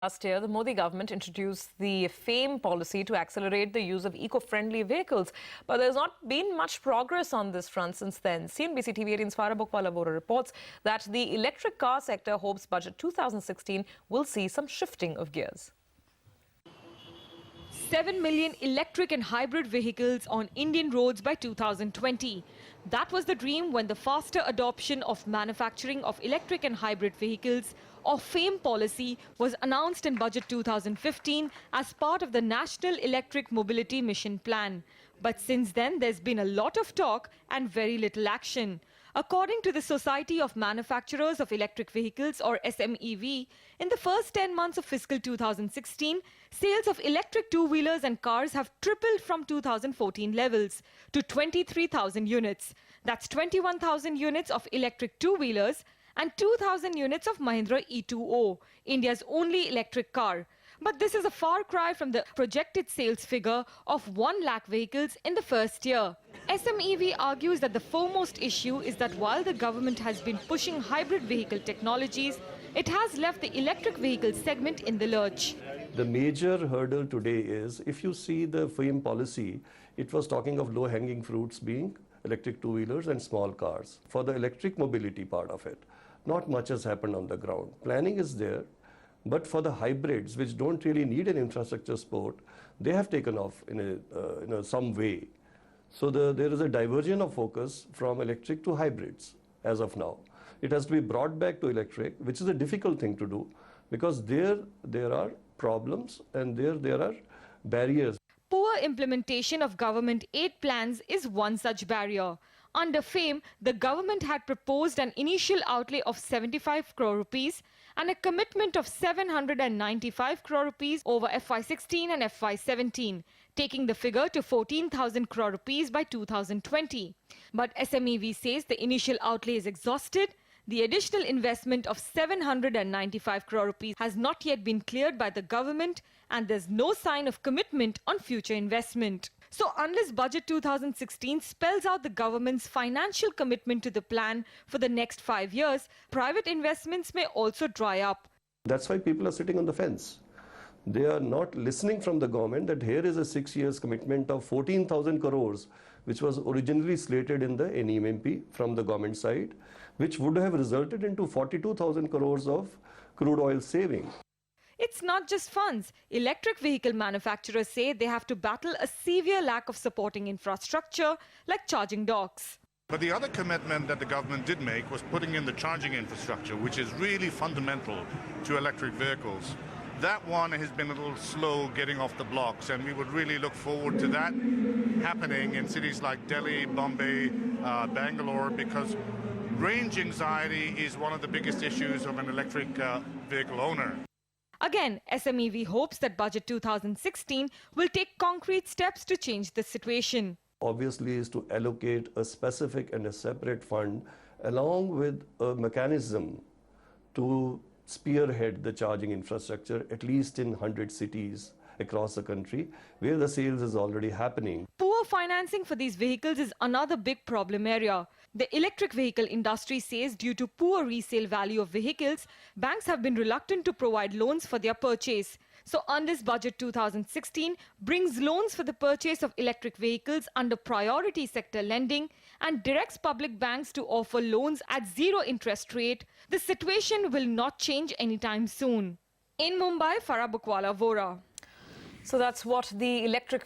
Last year, the Modi government introduced the FAME policy to accelerate the use of eco-friendly vehicles. But there's not been much progress on this front since then. CNBC TV 18's Farah Bookwala Vhora reports that the electric car sector hopes Budget 2016 will see some shifting of gears. 7 million electric and hybrid vehicles on Indian roads by 2020. That was the dream when the faster adoption of manufacturing of electric and hybrid vehicles, or FAME policy, was announced in Budget 2015 as part of the National Electric Mobility Mission Plan. But since then, there's been a lot of talk and very little action. According to the Society of Manufacturers of Electric Vehicles, or SMEV, in the first 10 months of fiscal 2016, sales of electric two-wheelers and cars have tripled from 2014 levels to 23,000 units. That's 21,000 units of electric two-wheelers and 2,000 units of Mahindra E2O, India's only electric car. But this is a far cry from the projected sales figure of 1 lakh vehicles in the first year. SMEV argues that the foremost issue is that while the government has been pushing hybrid vehicle technologies, it has left the electric vehicle segment in the lurch. The major hurdle today is, if you see the FAME policy, it was talking of low-hanging fruits being electric two-wheelers and small cars. For the electric mobility part of it, not much has happened on the ground. Planning is there, but for the hybrids, which don't really need an infrastructure support, they have taken off in some way. So there is a diversion of focus from electric to hybrids as of now. It has to be brought back to electric, which is a difficult thing to do, because there are problems and there are barriers. Poor implementation of government aid plans is one such barrier. Under FAME, the government had proposed an initial outlay of 75 crore rupees and a commitment of 795 crore rupees over FY16 and FY17, taking the figure to 14,000 crore rupees by 2020. But SMEV says the initial outlay is exhausted. The additional investment of 795 crore rupees has not yet been cleared by the government, and there's no sign of commitment on future investment. So unless Budget 2016 spells out the government's financial commitment to the plan for the next 5 years, private investments may also dry up. That's why people are sitting on the fence. They are not listening from the government that here is a 6 years commitment of 14,000 crores, which was originally slated in the NEMP from the government side, which would have resulted into 42,000 crores of crude oil saving. It's not just funds. Electric vehicle manufacturers say they have to battle a severe lack of supporting infrastructure like charging docks. But the other commitment that the government did make was putting in the charging infrastructure, which is really fundamental to electric vehicles. That one has been a little slow getting off the blocks, and we would really look forward to that happening in cities like Delhi, Bombay, Bangalore, because range anxiety is one of the biggest issues of an electric vehicle owner. Again, SMEV hopes that Budget 2016 will take concrete steps to change the situation. Obviously is to allocate a specific and a separate fund along with a mechanism to spearhead the charging infrastructure, at least in 100 cities across the country, where the sales is already happening. Poor financing for these vehicles is another big problem area. The electric vehicle industry says due to poor resale value of vehicles, banks have been reluctant to provide loans for their purchase. So unless Budget 2016 brings loans for the purchase of electric vehicles under priority sector lending and directs public banks to offer loans at zero interest rate, the situation will not change anytime soon. In Mumbai, Farah Bookwala, Vhora. So that's what the electric